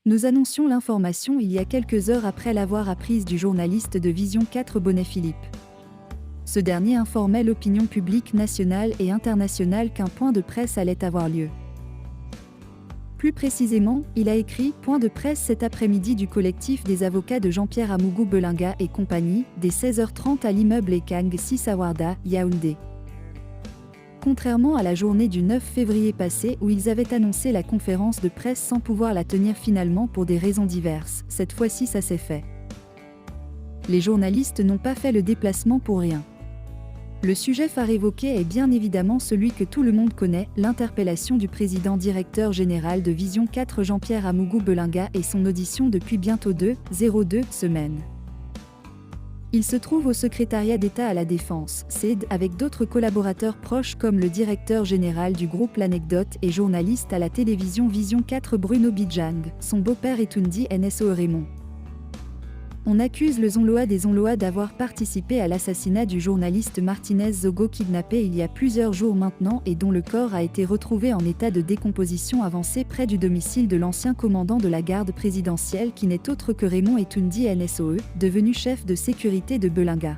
Nous annoncions l'information il y a quelques heures après l'avoir apprise du journaliste de Vision 4 Bonnet-Philippe. Ce dernier informait l'opinion publique nationale et internationale qu'un point de presse allait avoir lieu. Plus précisément, il a écrit « Point de presse cet après-midi du collectif des avocats de Jean-Pierre Amougou Belinga et compagnie, dès 16h30 à l'immeuble Ekang 6 à Warda, Yaoundé ». Contrairement à la journée du 9 février passé où ils avaient annoncé la conférence de presse sans pouvoir la tenir finalement pour des raisons diverses, cette fois-ci ça s'est fait. Les journalistes n'ont pas fait le déplacement pour rien. Le sujet phare évoqué est bien évidemment celui que tout le monde connaît, l'interpellation du président-directeur général de Vision 4 Jean-Pierre Amougou Belinga et son audition depuis bientôt 2 semaines. Il se trouve au secrétariat d'État à la Défense, CED, avec d'autres collaborateurs proches comme le directeur général du groupe L'Anecdote et journaliste à la télévision Vision 4 Bruno Bijang, son beau-père Etundi Nso Raymond. On accuse le Zonloa des Zonloa d'avoir participé à l'assassinat du journaliste Martinez Zogo kidnappé il y a plusieurs jours maintenant et dont le corps a été retrouvé en état de décomposition avancée près du domicile de l'ancien commandant de la garde présidentielle qui n'est autre que Raymond Etundi Nsoe, devenu chef de sécurité de Belinga.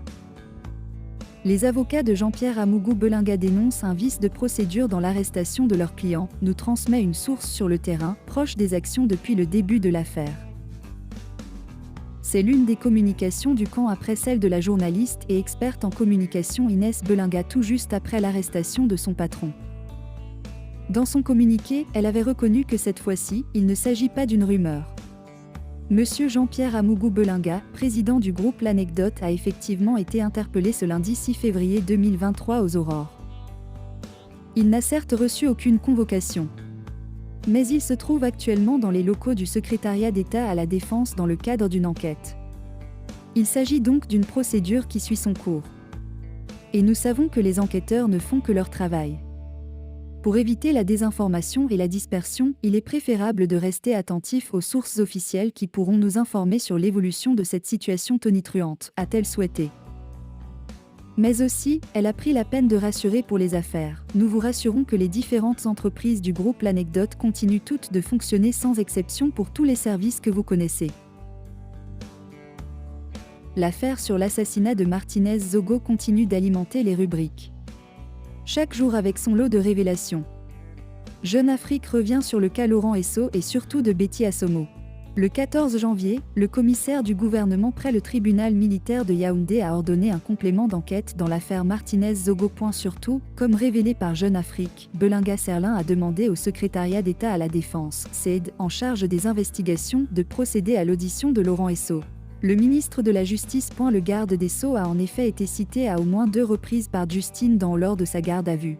Les avocats de Jean-Pierre Amougou Belinga dénoncent un vice de procédure dans l'arrestation de leur client, nous transmet une source sur le terrain, proche des actions depuis le début de l'affaire. C'est l'une des communications du camp après celle de la journaliste et experte en communication Inès Belinga tout juste après l'arrestation de son patron. Dans son communiqué, elle avait reconnu que cette fois-ci, il ne s'agit pas d'une rumeur. Monsieur Jean-Pierre Amougou Belinga, président du groupe L'Anecdote, a effectivement été interpellé ce lundi 6 février 2023 aux Aurores. Il n'a certes reçu aucune convocation. Mais il se trouve actuellement dans les locaux du secrétariat d'État à la Défense dans le cadre d'une enquête. Il s'agit donc d'une procédure qui suit son cours. Et nous savons que les enquêteurs ne font que leur travail. Pour éviter la désinformation et la dispersion, il est préférable de rester attentif aux sources officielles qui pourront nous informer sur l'évolution de cette situation tonitruante, a-t-elle souhaité. Mais aussi, elle a pris la peine de rassurer pour les affaires. Nous vous rassurons que les différentes entreprises du groupe L'Anecdote continuent toutes de fonctionner sans exception pour tous les services que vous connaissez. L'affaire sur l'assassinat de Martinez Zogo continue d'alimenter les rubriques. Chaque jour avec son lot de révélations. Jeune Afrique revient sur le cas Laurent Esso et surtout de Betty Assomo. Le 14 janvier, le commissaire du gouvernement près le tribunal militaire de Yaoundé a ordonné un complément d'enquête dans l'affaire Martinez Zogo. Surtout, comme révélé par Jeune Afrique, Belinga Serlin a demandé au secrétariat d'État à la Défense, CED, en charge des investigations, de procéder à l'audition de Laurent Esso. Le ministre de la Justice. Le garde des Sceaux a en effet été cité à au moins 2 reprises par Justine lors de sa garde à vue.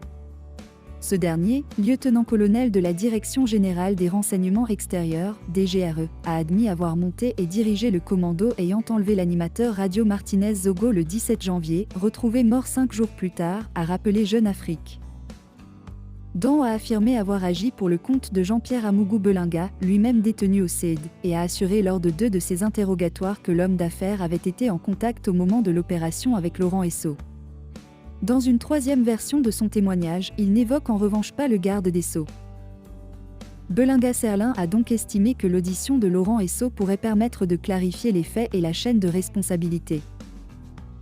Ce dernier, lieutenant-colonel de la Direction générale des renseignements extérieurs, DGRE, a admis avoir monté et dirigé le commando ayant enlevé l'animateur radio Martinez Zogo le 17 janvier, retrouvé mort 5 jours plus tard, a rappelé Jeune Afrique. Dan a affirmé avoir agi pour le compte de Jean-Pierre Amougou Belinga, lui-même détenu au CED, et a assuré lors de 2 de ses interrogatoires que l'homme d'affaires avait été en contact au moment de l'opération avec Laurent Esso. Dans une 3e version de son témoignage, il n'évoque en revanche pas le garde des Sceaux. Belinga Serlin a donc estimé que l'audition de Laurent Esso pourrait permettre de clarifier les faits et la chaîne de responsabilité.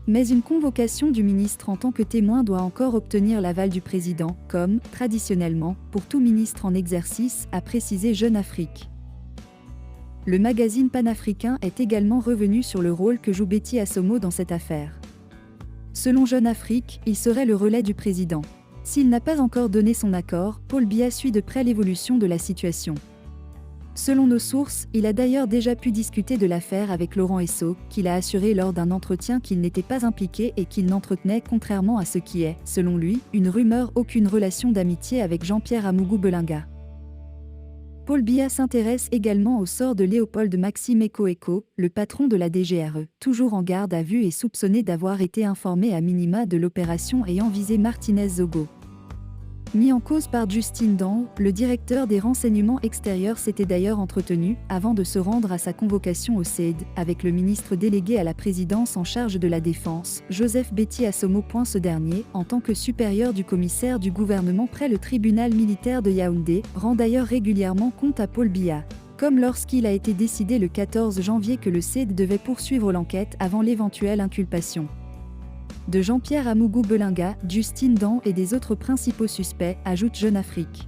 Mais une convocation du ministre en tant que témoin doit encore obtenir l'aval du président, comme, traditionnellement, pour tout ministre en exercice, a précisé Jeune Afrique. Le magazine panafricain est également revenu sur le rôle que joue Betty Assomo dans cette affaire. Selon Jeune Afrique, il serait le relais du président. S'il n'a pas encore donné son accord, Paul Biya suit de près l'évolution de la situation. Selon nos sources, il a d'ailleurs déjà pu discuter de l'affaire avec Laurent Esso, qu'il a assuré lors d'un entretien qu'il n'était pas impliqué et qu'il n'entretenait, contrairement à ce qui est, selon lui, une rumeur, aucune relation d'amitié avec Jean-Pierre Amougou Belinga. Paul Biya s'intéresse également au sort de Léopold Maxime Eko, le patron de la DGRE, toujours en garde à vue et soupçonné d'avoir été informé à minima de l'opération ayant visé Martinez Zogo. Mis en cause par Justine Dan, le directeur des renseignements extérieurs s'était d'ailleurs entretenu, avant de se rendre à sa convocation au CED, avec le ministre délégué à la présidence en charge de la Défense, Joseph Betty Assomo. Ce dernier, en tant que supérieur du commissaire du gouvernement près le tribunal militaire de Yaoundé, rend d'ailleurs régulièrement compte à Paul Biya. Comme lorsqu'il a été décidé le 14 janvier que le CED devait poursuivre l'enquête avant l'éventuelle inculpation de Jean-Pierre Amougou Belinga, Justine Dan et des autres principaux suspects, ajoute Jeune Afrique.